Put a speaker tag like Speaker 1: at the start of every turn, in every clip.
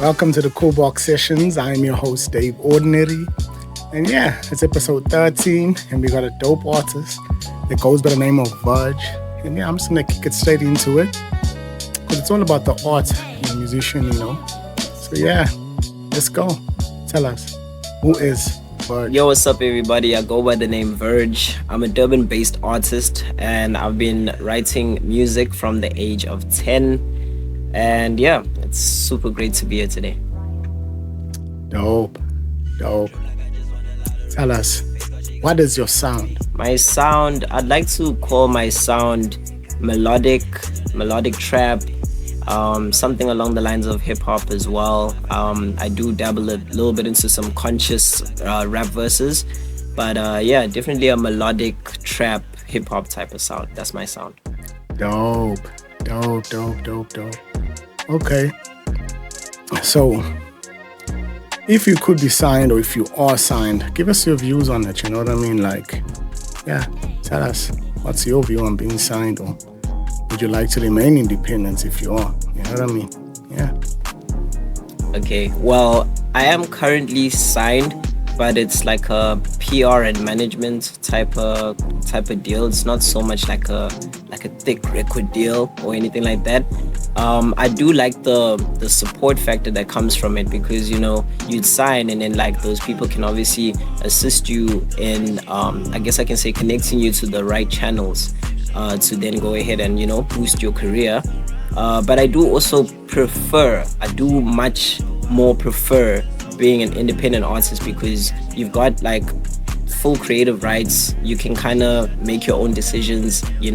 Speaker 1: Welcome to the Cool Box Sessions. I'm your host, Dave Ordinary. And yeah, it's episode 13, and we got a dope artist that goes by the name of Verge. And yeah, I'm just gonna kick it straight into it. Because it's all about the art and the musician, So yeah, let's go. Tell us, who is Verge?
Speaker 2: Yo, what's up, everybody? I go by the name Verge. I'm a Durban-based artist, and I've been writing music from the age of 10. And yeah, it's super great to be here today.
Speaker 1: Dope. Tell us, what is your sound?
Speaker 2: My sound, I'd like to call my sound melodic trap, something along the lines of hip hop as well. I do dabble a little bit into some conscious rap verses, but yeah, definitely a melodic trap hip hop type of sound. That's my sound.
Speaker 1: Dope. Okay. So, if you could be signed or if you are signed, give us your views on it. You know what I mean? Like, yeah, tell us what's your view on being signed, or would you like to remain independent if you are? You know what I mean? Yeah.
Speaker 2: Okay. Well, I am currently signed, but it's like a PR and management type of deal. It's not so much like a thick record deal or anything like that. I do like the support factor that comes from it, because you'd sign, and then like those people can obviously assist you in I guess I can say connecting you to the right channels to then go ahead and boost your career. But I do much more prefer being an independent artist, because you've got like full creative rights. You can kind of make your own decisions. You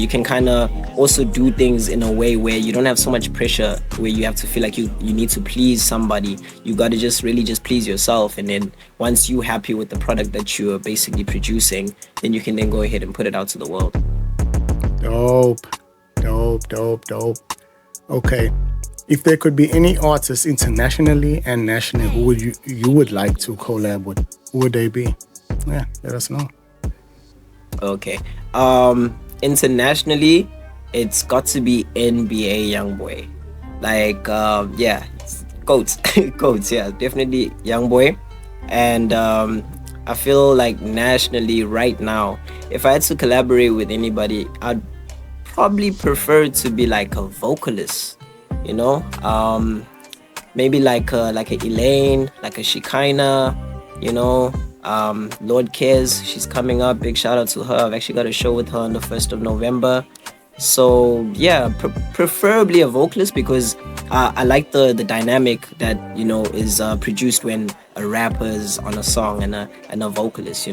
Speaker 2: can kind of also do things in a way where you don't have so much pressure, where you have to feel like you need to please somebody. You got to just please yourself, and then once you're happy with the product that you're basically producing, then you can then go ahead and put it out to the world.
Speaker 1: Dope. Okay. If there could be any artist internationally and nationally who you would like to collab with, who would they be? Yeah, let us know.
Speaker 2: Okay. Internationally, it's got to be NBA Youngboy. Like, yeah, goats, yeah, definitely Youngboy. And I feel like nationally right now, if I had to collaborate with anybody, I'd probably prefer to be like a vocalist. Maybe like a Elaine, like a Shekinah, Lord Cares, she's coming up. Big shout out to her. I've actually got a show with her on the 1st of November. So yeah, preferably a vocalist, because I like the dynamic that is produced when a rapper is on a song and a vocalist.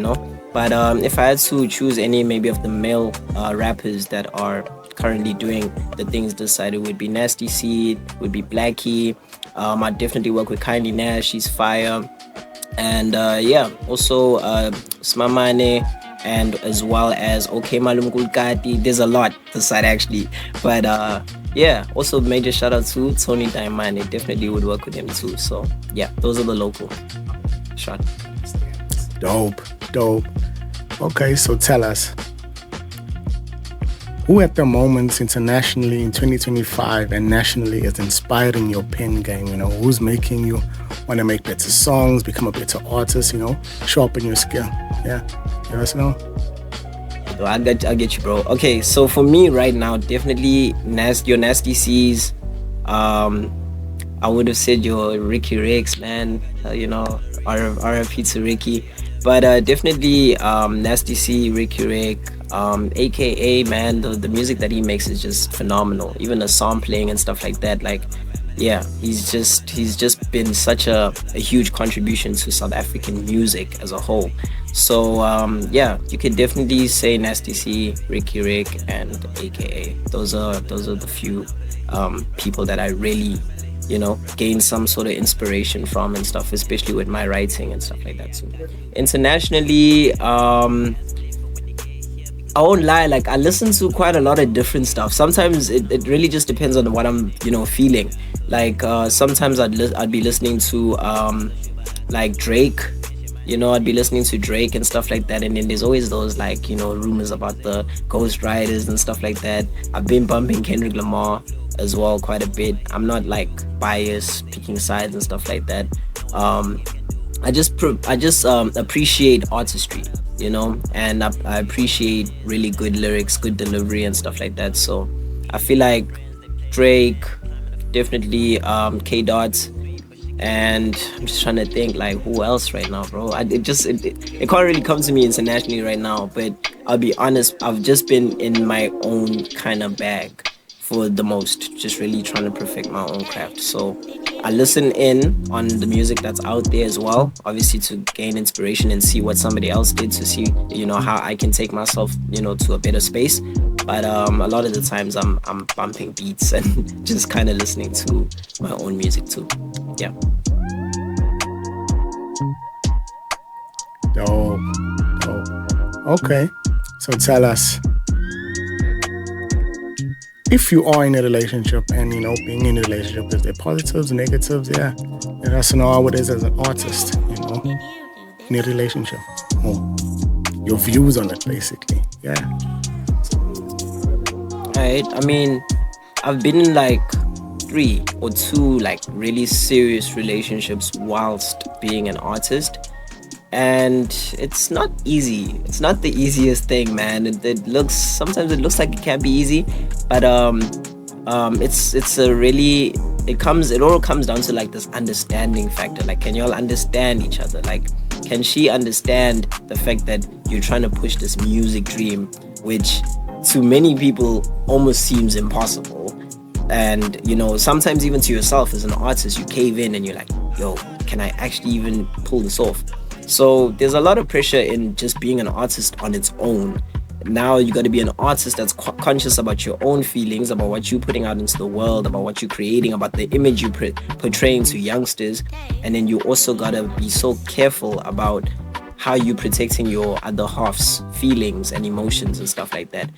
Speaker 2: But if I had to choose any maybe of the male rappers that are currently doing the things this side, it would be Nasty Seed, would be Blackie. I definitely work with Kylie Nash, she's fire. And yeah, also Smamane, and as well as Okay Malum Kulkati. There's a lot this side actually, but yeah, also major shout out to Tony Diamane. Definitely would work with him too. So yeah, those are the local shot.
Speaker 1: Dope. Okay, so tell us, who at the moment internationally in 2025 and nationally is inspiring your pen game? Who's making you want to make better songs, become a better artist, sharpen your skill? Yeah, let us know.
Speaker 2: I get you, bro. Okay, so for me right now, definitely your Nasty C's. I would have said your Ricky Ricks, man. RFP to Ricky. But definitely Nasty C, Ricky Rick, aka man, the music that he makes is just phenomenal. Even the sampling and stuff like that, like yeah, he's just been such a huge contribution to South African music as a whole. So yeah, you could definitely say Nasty C, Ricky Rick, and aka. Those are the few people that I really gain some sort of inspiration from and stuff, especially with my writing and stuff like that too. Internationally, I won't lie, like I listen to quite a lot of different stuff. Sometimes it really just depends on what I'm feeling. Like sometimes I'd be listening to like Drake. I'd be listening to Drake and stuff like that, and then there's always those like rumors about the Ghost Riders and stuff like that. I've been bumping Kendrick Lamar as well quite a bit. I'm not like biased, picking sides and stuff like that. Um, I just appreciate artistry, and I appreciate really good lyrics, good delivery, and stuff like that. So I feel like Drake, definitely K Dot, and I'm just trying to think like who else right now, bro. It can't really come to me internationally right now, but I'll be honest, I've just been in my own kind of bag for the most, just really trying to perfect my own craft. So I listen in on the music that's out there as well, obviously to gain inspiration and see what somebody else did, to see how I can take myself to a better space. But a lot of the times I'm bumping beats and just kind of listening to my own music too. Yeah.
Speaker 1: Dope, dope. Okay, so tell us, if you are in a relationship, and being in a relationship, is there positives, negatives? Yeah, let us know how it is as an artist, in a relationship. Oh, your views on it, basically. Yeah.
Speaker 2: Right. I mean, I've been in like three or two like really serious relationships whilst being an artist. And it's not easy. It's not the easiest thing, man. It looks, sometimes it looks like it can be easy, but it's a really, it all comes down to like this understanding factor. Like, can y'all understand each other? Like, can she understand the fact that you're trying to push this music dream, which to many people almost seems impossible? And sometimes even to yourself as an artist, you cave in and you're like, yo, can I actually even pull this off? So there's a lot of pressure in just being an artist on its own. Now you got to be an artist that's conscious about your own feelings, about what you're putting out into the world, about what you're creating, about the image you're portraying to youngsters. And then you also got to be so careful about how you protecting your other half's feelings and emotions and stuff like that.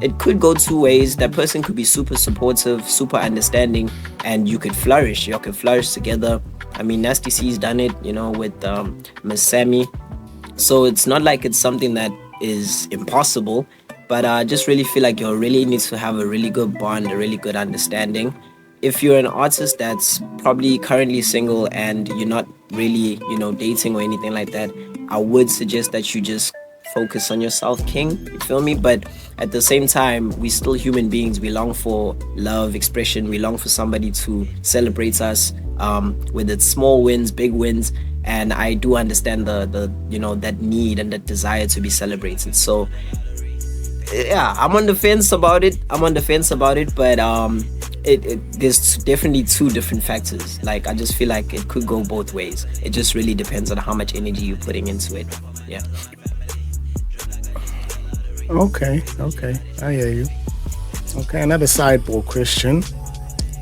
Speaker 2: It could go two ways. That person could be super supportive, super understanding, and you could flourish. You could flourish together. I mean, Nasty C's done it, with Miss Sammy. So it's not like it's something that is impossible, but I just really feel like you really need to have a really good bond, a really good understanding. If you're an artist that's probably currently single and you're not really, dating or anything like that, I would suggest that you just focus on yourself, king. You feel me? But at the same time, we still human beings. We long for love, expression. We long for somebody to celebrate us, with its small wins, big wins. And I do understand the that need and that desire to be celebrated. So yeah, I'm on the fence about it. But there's definitely two different factors. Like, I just feel like it could go both ways. It just really depends on how much energy you're putting into it. Yeah.
Speaker 1: Okay, I hear you. Okay, another sideboard question.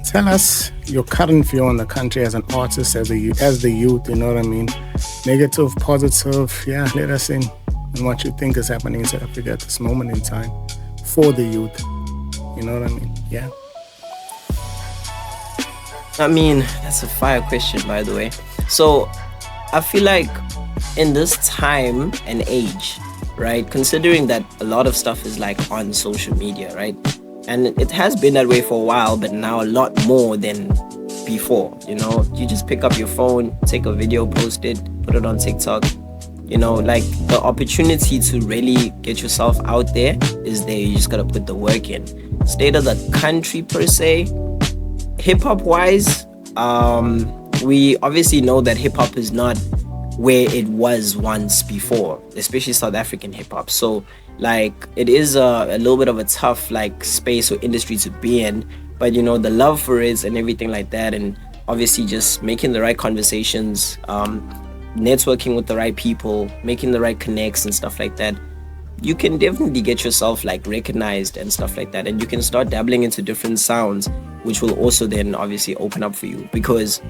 Speaker 1: Tell us your current view on the country as an artist, as the youth. You know what I mean? Negative, positive. Yeah, let us in on what you think is happening in South Africa at this moment in time for the youth. You know what I mean? Yeah.
Speaker 2: I mean, that's a fire question, by the way. So I feel like in this time and age, right, considering that a lot of stuff is like on social media, right, and it has been that way for a while, but now a lot more than before. You just pick up your phone, take a video, post it, put it on TikTok. Like, the opportunity to really get yourself out there is there. You just gotta put the work in. State of the country per se, hip-hop wise, we obviously know that hip-hop is not where it was once before, especially South African hip-hop. So like, it is a little bit of a tough like space or industry to be in, but the love for it and everything like that, and obviously just making the right conversations, networking with the right people, making the right connects and stuff like that, you can definitely get yourself like recognized and stuff like that, and you can start dabbling into different sounds, which will also then obviously open up for you. Because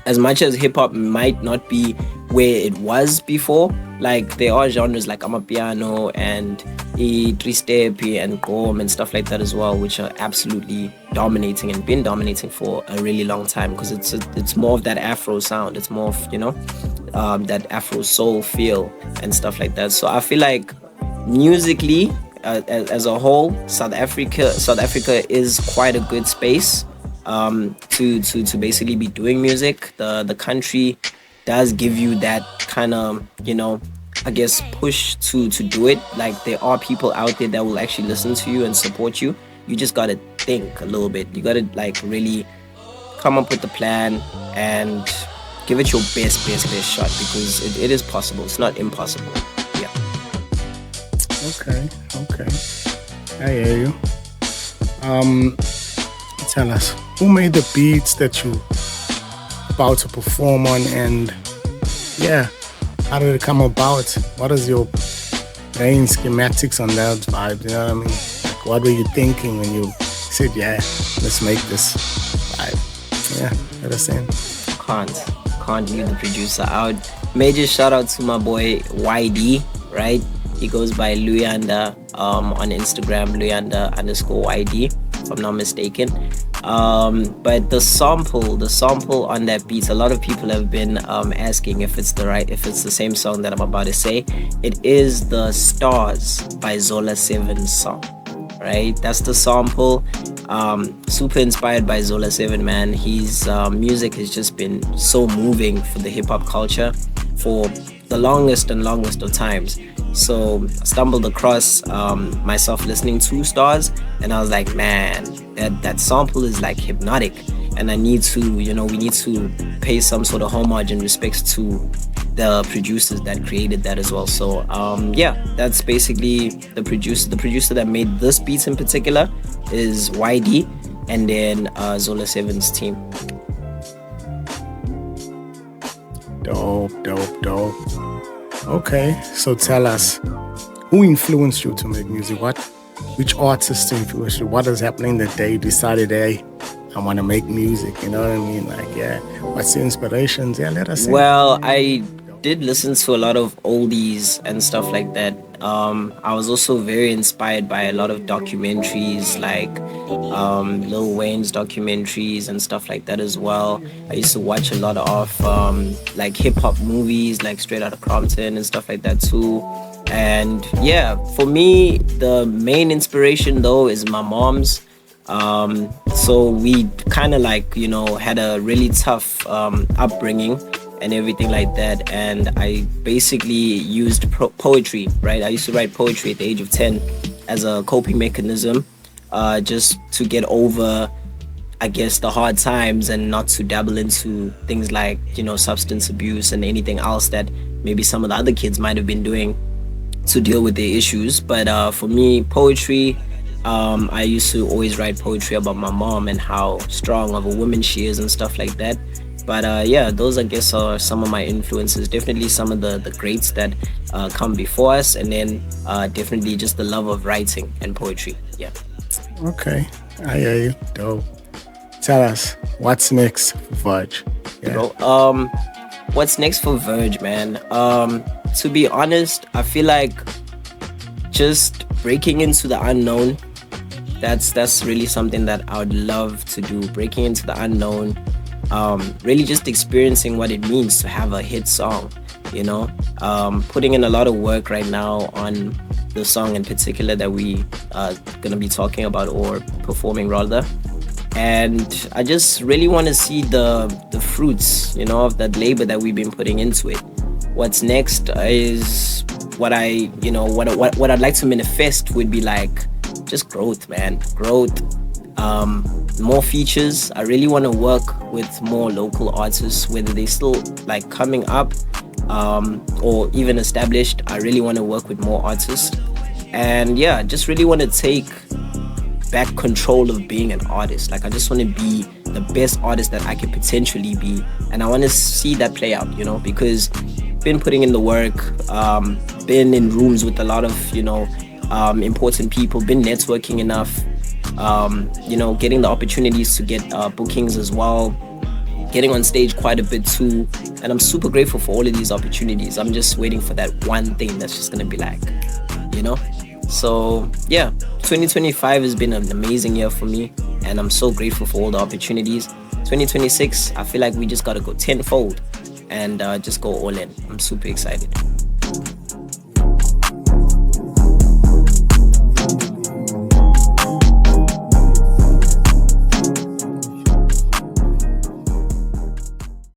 Speaker 2: as much as hip-hop might not be where it was before, like, there are genres like amapiano and tristepi and gqom and stuff like that as well, which are absolutely dominating and been dominating for a really long time, because it's more of that Afro sound. It's more of that Afro soul feel and stuff like that. So I feel like musically, as a whole, South Africa is quite a good space to basically be doing music. The country does give you that kind of, I guess, push to do it. Like, there are people out there that will actually listen to you and support you. You just gotta think a little bit. You gotta, like, really come up with the plan and give it your best shot, because it is possible. It's not impossible. Yeah.
Speaker 1: Okay, okay. I hear you. Um, Tell us, who made the beats that you about to perform on, and yeah, how did it come about? What is your main schematics on that vibe? You know what I mean? Like, what were you thinking when you said, yeah, let's make this vibe? Yeah, let us in.
Speaker 2: Can't leave the producer out. Major shout out to my boy YD, right? He goes by Luyanda on Instagram, Luyanda underscore YD, if I'm not mistaken. But the sample on that beat, a lot of people have been asking if it's the same song that I'm about to say. It is the Stars by Zola 7's song, right? That's the sample. Super inspired by Zola 7, man. His music has just been so moving for the hip hop culture for the longest of times. So I stumbled across myself listening to Stars, and I was like, man, that sample is like hypnotic, and we need to pay some sort of homage and respects to the producers that created that as well. So yeah, that's basically the producer that made this beat in particular is YD, and then Zola 7's team.
Speaker 1: Dope. Okay, so tell us, who influenced you to make music? Which artist influenced you? What is happening that day you decided, hey, I want to make music? You know what I mean? Like, yeah, what's your inspirations? Yeah, let us.
Speaker 2: Well, I did listen to a lot of oldies and stuff like that. I was also very inspired by a lot of documentaries, like Lil Wayne's documentaries and stuff like that as well. I used to watch a lot of like hip hop movies, like Straight Outta Compton and stuff like that too. And yeah, for me, the main inspiration though is my mom's. So we kind of like, had a really tough upbringing and everything like that, and I basically used poetry, right? I used to write poetry at the age of 10 as a coping mechanism, just to get over, I guess, the hard times, and not to dabble into things like, substance abuse and anything else that maybe some of the other kids might have been doing to deal with their issues. But for me, poetry, I used to always write poetry about my mom and how strong of a woman she is and stuff like that. But yeah, those, I guess, are some of my influences. Definitely some of the greats that come before us, and then definitely just the love of writing and poetry. Yeah.
Speaker 1: Okay, I hear you. Dope. Tell us, what's next for Verge?
Speaker 2: Yeah. Bro, what's next for Verge, man? To be honest, I feel like just breaking into the unknown. That's really something that I would love to do. Breaking into the unknown. Really just experiencing what it means to have a hit song, putting in a lot of work right now on the song in particular that we are gonna be talking about, or performing rather. And I just really want to see the fruits, of that labor that we've been putting into it. What's next is what what I'd like to manifest would be like just growth, man. Growth. More features. I really want to work with more local artists, whether they still like coming up or even established. I really want to work with more artists, and yeah, just really want to take back control of being an artist. Like, I just want to be the best artist that I can potentially be, and I want to see that play out, because been putting in the work, been in rooms with a lot of important people, been networking enough, getting the opportunities to get bookings as well, getting on stage quite a bit too, and I'm super grateful for all of these opportunities. I'm just waiting for that one thing that's just gonna be like, so yeah, 2025 has been an amazing year for me, and I'm so grateful for all the opportunities. 2026, I feel like we just gotta go tenfold and just go all in. I'm super excited.